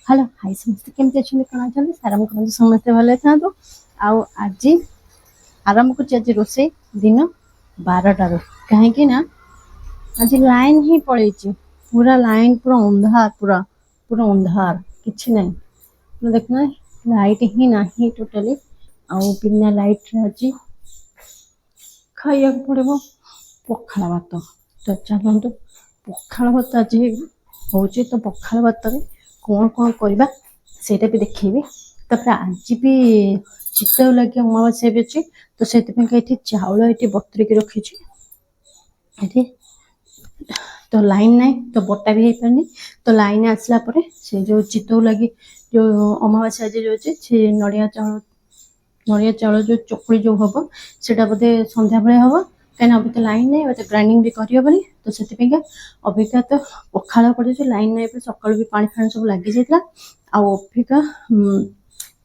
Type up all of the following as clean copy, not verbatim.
Hello hi समस्ते केमती अच्छे कौन अच्छा सारा मुझे समस्ते भले था आज आरंभ कर आज रोसे दिन 12टार कहीं आज लाइन ही पड़े पूरा लाइन पूरा अंधार पूरा पूरा अंधार किसी ना देखना लाइट ही ना टोटाली बिना लाइट आज खाया पड़ो पखाड़ भात तो चलते पखाड़ भात आज हूँ तो पखाड़ भात कौन कौन करवा सेटा भी देखी तापर आज भी चितऊ लगे अमावास्या भी अच्छे तो से चाउल ये बतुरिक रखी तो लाइन ना तो बटा भी हो पारनी तो लाइन आसला से जो चितऊ लगे जो अमावास्या आज जो अच्छे से नड़िया चाउल जो चकुड़ी जो हम से बोधे सन्ध्या बेले हम कहीं अभी तो लाइन नहीं अभी तो ग्राइंडिंग भी करहबनी तो से अबिका तो पखाड़ पड़े लाइन नहीं सका भी पानी फाणी सब लगी जाता अबिका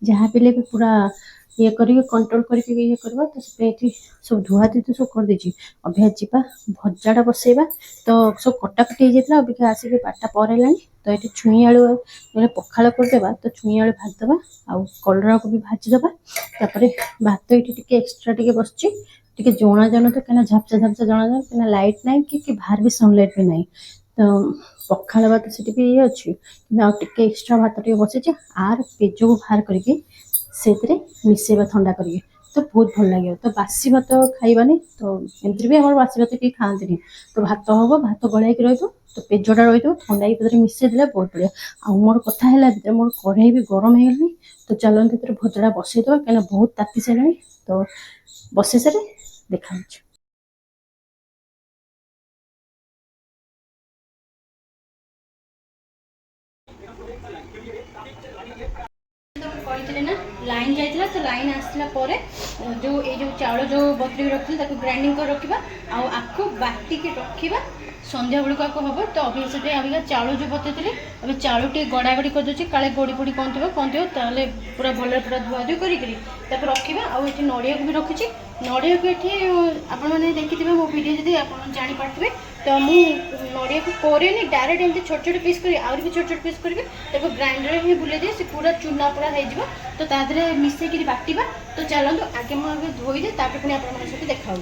जहाँ भी पूरा ये करके कंट्रोल करके ये करवा तो सब धुआ धुई तो सब कर देछि अभी जीवा भजाटा बसैबा तो सब कटाकटी हो जाता अबिका आसिक 12टा पर है तो ये छुई आलू पखाड़ करदेवा तो छुई आलू भाजदेवा आउ कलरा को भी भाजीदेवा तापर भात ये एक्सट्रा टे बस टे जना जान तो कहीं झापसा झापसा जना जान कहीं लाइट ना कि बाहर भी सनलाइट भी ना तो पखाड़ भात से भी ये अच्छी कि एक्सट्रा भात टे बसे आर पेज को बाहर करके से मिसेबा ठंडा करके तो बहुत भल लगे तो बासी भात खाइबानी तो एमती भी हमारे बासी भात कहीं खाती तो भात हम भात गलाई रही तो पेजटा रही ठंडा ही मिसेदे बहुत बढ़िया आ मोर कथा है मोर कढ़ई भी गरम हो गलानी तो चलते भजाटा बसईदे कहीं बहुत ताती सारे तो बसई सारे देखा कहते ना लाइन जाइला तो लाइन आसला जो ये जो चाउल जो बतुरी रखी ग्राइंडिंग कर रखा आपको बाटिक रखा सन्ध्या बेलू आपको हम तो अभी से अभी चाउल जो बतई अभी चाउल टे गड़ा गड़ी करदे काले गोड़ी पोड़ी कौन थो पूरा भल पूरा धुआ धुई कर रखा आउ नड़िया को भी रखी नड़िया को ये आपने देखिए मो वीडियो जब आप जापारे तो मुझे नड़िया को करेनि डायरेक्ट एमती छोट छोट पीस कर आउरी भी छोट छोट पीस करी ग्राइंडर ही बुले दिए पूरा चूना पूरा हो तो तादे मिसेक बाटा तो चलते आगे मुझे धोईदे पुणी आप देखा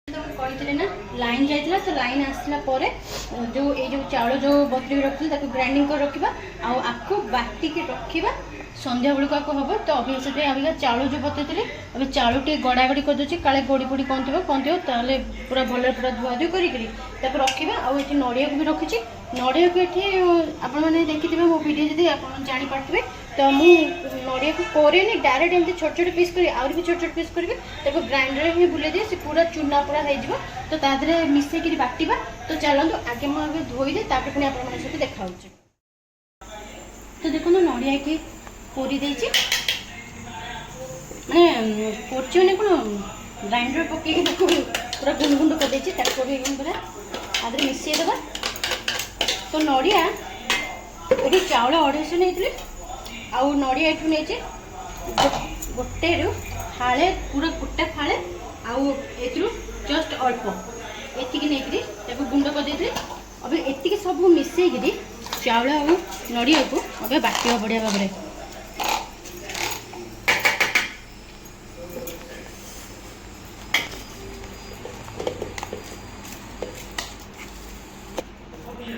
कहते ना लाइन जाइला तो लाइन आसला जो ये जो चाउल जो बतुरी रखी ग्राइंडिंग कर रखा आपको बाटिक रखा सन्ध्या बेलू आपको हम तो अभी से अभी चाउल जो बतई अभी चाउल टे गड़ा गड़ी करदे काले गोड़ी पोड़ी कौन थो पूरा भल पूरा धुआ धुई कर रखा आउ नड़िया को भी रखी नड़िया को ये आपने देखिए मो वीडियो जब आप जापारे तो मुझे नड़िया को करेनि डायरेक्ट एमती छोट छोट पीस कर आउरी भी छोट छोट पीस करी ग्राइंडर ही बुले दिए पूरा चूना पूरा हो तो तादे मिसेक बाटा तो चलते आगे मुझे धोईदे पुणी आप देखा तो देखो नड़िया की पोरी देछि मैंने पोर्ची मैंने कौन ग्राइंडर पकई पूरा गुंड गुंड कर देछि पूरा आदि मिसेदेवा तो नड़िया ये चाउल 250 नहीं आउ नड़िया ये नहीं गोटे फाड़े पूरा गोटा फाड़े आउ जस्ट अल्प एतिक नहीं गुंड कर दे अभी एतिक सब मिसेक चाउल और नड़िया को अबे बाटिया बढ़िया भाव में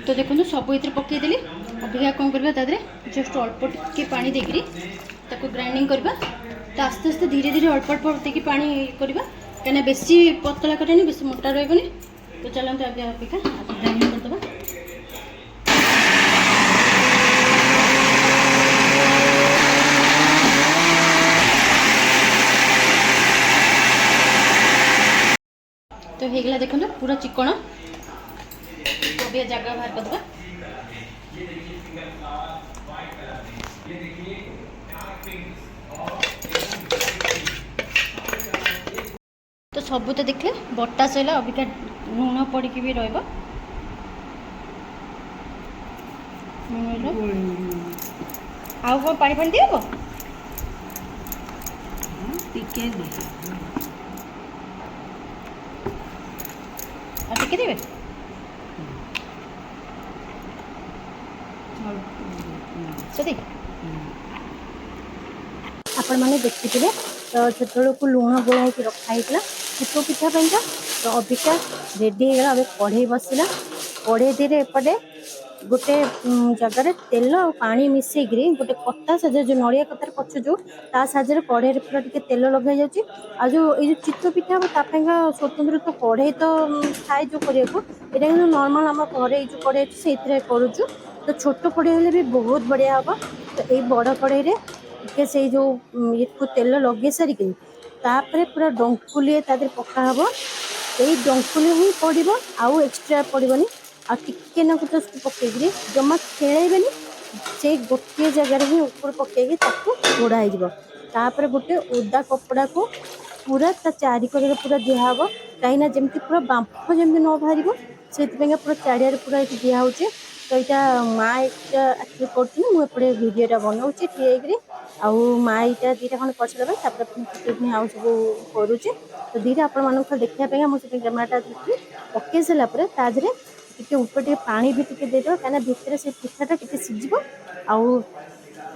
तो देखो सब ये पकईदेली अभी कौन करवा तादे जस्ट अल्प टे पा देकर ग्राइंडिंग करवा तो आस्ते आस्ते धीरे धीरे अल्प अल्प देकी पानी करवा कहीं बेसी पतला करेनि बेसी मोटा रही तो चलते आगे अपेक्षा ग्राइंडिंग करदे तो होगला देखो पूरा चिकन अभी जगह बाहर करदे तो सबू तो देखले बटा सैला अबिका लुण पड़की भी रहा आउ कौन पानी पानी दिए टिके देवे ସେଠି ଆପଣମାନେ ଦେଖିଥିବେ ତ ସେତେବେଳକୁ ଲୁଣ ଗୋଳା ହେଇକି ରଖା ହେଇଥିଲା ଚିତଉ ପିଠା ପାଇଁକା। ତ ଅବିକା ରେଡ଼ି ହେଇଗଲା। ଏବେ କଢ଼େଇ ବସିଲା। କଢ଼େଇ ଦେହରେ ଏପଟେ ଗୋଟେ ଜାଗାରେ ତେଲ ଆଉ ପାଣି ମିଶେଇକିରି ଗୋଟେ କତା ସାହାଯ୍ୟରେ ଯୋଉ ନଡ଼ିଆ କତାର ପଛ ଯୋଉ ତା ସାହାଯ୍ୟରେ କଢ଼େଇରେ ପୁରା ଟିକେ ତେଲ ଲଗା ଯାଉଛି। ଆଉ ଯୋଉ ଏଇ ଯୋଉ ଚିତଉ ପିଠା ହବ ତା ପାଇଁକା ସ୍ୱତନ୍ତ୍ର ତ କଢ଼େଇ ତ ଥାଏ ଯୋଉ କରିବାକୁ। ଏଇଟା କିନ୍ତୁ ନର୍ମାଲ ଆମ ଘରେ ଏଇ ଯୋଉ କଢ଼େଇ ଅଛି ସେଇଥିରେ କରୁଛୁ। ତ ଛୋଟ କଢ଼େଇ ହେଲେ ବି ବହୁତ ବଢ଼ିଆ ହବ। ତ ଏଇ ବଡ଼ କଢ଼େଇରେ ଟିକେ ସେଇ ଯୋଉ ଇଏକୁ ତେଲ ଲଗେଇ ସାରିକି ତାପରେ ପୁରା ଡଙ୍କୁଲିଏ ତା ଦେହରେ ପକା ହବ। ଏଇ ଡଙ୍କୁଲି ହିଁ ପଡ଼ିବ, ଆଉ ଏକ୍ସଟ୍ରା ପଡ଼ିବନି। ଆଉ ଟିକେ ନାକୁ ଜଷ୍ଟ ପକେଇକିରି ଜମା ଖେଳେଇବେନି, ସେଇ ଗୋଟିଏ ଜାଗାରେ ହିଁ ଉପରୁ ପକେଇକି ତାକୁ ଘୋଡ଼ା ହେଇଯିବ। ତାପରେ ଗୋଟେ ଓଦା କପଡ଼ାକୁ ପୁରା ତା ଚାରିକରରେ ପୁରା ଦିଆହବ, କାହିଁକିନା ଯେମିତି ପୁରା ବାମ୍ଫ ଯେମିତି ନ ବାହାରିବ ସେଥିପାଇଁକା ପୁରା ଚାରିଆଡ଼େ ପୁରା ଏଠି ଦିଆହେଉଛି। ତ ଏଇଟା ମା ଏଇଟା ଆକ୍ଚୁଆଲି କରୁଛନ୍ତି, ମୁଁ ଏପଟେ ଭିଡ଼ିଓଟା ବନଉଛି ଠିଆ ହେଇକିରି। ଆଉ ମା ଏଇଟା ଦୁଇଟା ଖଣ୍ଡେ କରିସାରିଲା ପରେ ତାପରେ ପୁଣି ଆଉ ସବୁ କରୁଛି। ତ ଦୁଇଟା ଆପଣମାନଙ୍କୁ ଦେଖିବା ପାଇଁକା ମୁଁ ସେଥିପାଇଁ କ୍ୟାମେରାଟା ଧରିଥିଲି। ପକେଇ ସାରିଲା ପରେ ତା ଦେହରେ ଟିକେ ଉପରେ ଟିକେ ପାଣି ବି ଟିକେ ଦେଇଦେବ, କାହିଁକିନା ଭିତରେ ସେ ପିଠାଟା ଟିକେ ସିଝିବ। ଆଉ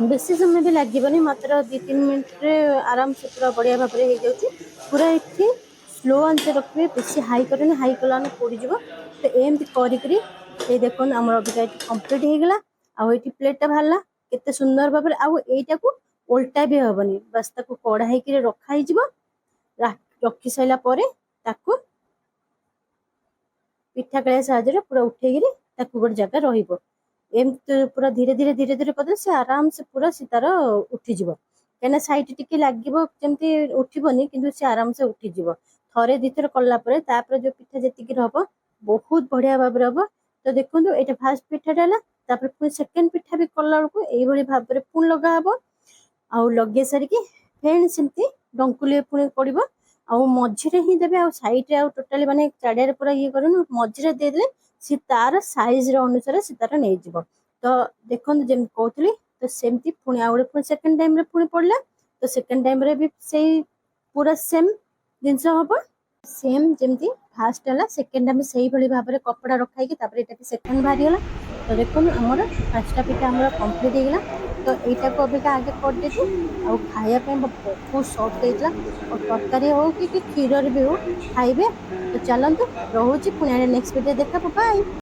ବେଶୀ ସମୟ ବି ଲାଗିବନି, ମାତ୍ର 2-3 ମିନିଟ୍ରେ ଆରାମସେ ପୁରା ବଢ଼ିଆ ଭାବରେ ହେଇଯାଉଛି। ପୁରା ଏଠି ସ୍ଲୋ ଆଞ୍ଚରେ ରଖିବେ, ବେଶୀ ହାଇ କରିବେନି, ହାଇ କଲା ମାନେ ପୋଡ଼ିଯିବ। ତ ଏମିତି କରିକିରି ଏଇ ଦେଖନ୍ତୁ ଆମର ଅବିକା ଏଠି କମ୍ପ୍ଲିଟ୍ ହେଇଗଲା। ଆଉ ଏଇଠି ପ୍ଲେଟ୍ଟା ବାହାରିଲା କେତେ ସୁନ୍ଦର ଭାବରେ। ଆଉ ଏଇଟାକୁ ଓଲଟା ବି ହବନି, ବାସ୍ ତାକୁ କଢ଼ା ହେଇକିରି ରଖା ହେଇଯିବ। ରଖି ସାରିଲା ପରେ ତାକୁ ପିଠା କାଳିଆ ସାହାଯ୍ୟରେ ପୁରା ଉଠେଇକିରି ତାକୁ ଗୋଟେ ଜାଗା ରହିବ। ଏମିତି ପୁରା ଧୀରେ ଧୀରେ କରିଦେଲେ ସେ ଆରାମସେ ପୁରା ସେ ତାର ଉଠିଯିବ। କାହିଁକିନା ସାଇଟ୍ ଟିକେ ଲାଗିବ ଯେମିତି ଉଠିବନି, କିନ୍ତୁ ସେ ଆରାମସେ ଉଠିଯିବ। ଥରେ ଦିଥର କଲା ପରେ ତାପରେ ଯୋଉ ପିଠା ଯେତିକି ହବ ବହୁତ ବଢ଼ିଆ ଭାବରେ ହବ। ତ ଦେଖନ୍ତୁ ଏଇଟା ଫାର୍ଷ୍ଟ ପିଠାଟା ହେଲା। ତାପରେ ପୁଣି ସେକେଣ୍ଡ ପିଠା ବି କଲା ବେଳକୁ ଏଇଭଳି ଭାବରେ ପୁଣି ଲଗା ହବ। ଆଉ ଲଗେଇ ସାରିକି ଫେଣି ସେମିତି ଡଙ୍କୁଲି ପୁଣି ପଡ଼ିବ। ଆଉ ମଝିରେ ହିଁ ଦେବେ, ଆଉ ସାଇଡ଼ରେ ଆଉ ଟୋଟାଲି ମାନେ ଚାରିଆଡ଼େ ପୁରା ଇଏ କରିବେନି, ମଝିରେ ଦେଇଦେଲେ ସେ ତାର ସାଇଜର ଅନୁସାରେ ସେ ତାର ନେଇଯିବ। ତ ଦେଖନ୍ତୁ ଯେମିତି କହୁଥିଲି, ତ ସେମିତି ପୁଣି ଆଉ ଗୋଟେ ପୁଣି ସେକେଣ୍ଡ ଟାଇମରେ ପୁଣି ପଡ଼ିଲା। ତ ସେକେଣ୍ଡ ଟାଇମରେ ବି ସେଇ ପୁରା ସେମ୍ ଜିନିଷ ହବ। ସେମ୍ ଯେମିତି ଫାର୍ଷ୍ଟ ହେଲା ସେକେଣ୍ଡ ଆମେ ସେଇଭଳି ଭାବରେ କପଡ଼ା ରଖା ହେଇକି ତାପରେ ଏଇଟା ବି ସେକେଣ୍ଡ ବାହାରିଗଲା। ତ ଦେଖନ୍ତୁ ଆମର 5ଟା ପିଠା ଆମର କମ୍ପ୍ଲିଟ୍ ହେଇଗଲା। ତ ଏଇଟାକୁ ଅବିକା ଆଗେ କରିଦେଇଛୁ। ଆଉ ଖାଇବା ପାଇଁ ବହୁତ ସଫ୍ଟ ହେଇଥିଲା। ଆଉ ତରକାରୀ ହଉ କି କ୍ଷୀରରେ ବି ହଉ ଖାଇବେ। ତ ଚାଲନ୍ତୁ, ରହୁଛି, ପୁଣି ନେକ୍ସଟ ଭିଡ଼ିଓ ଦେଖା, ବାଏ।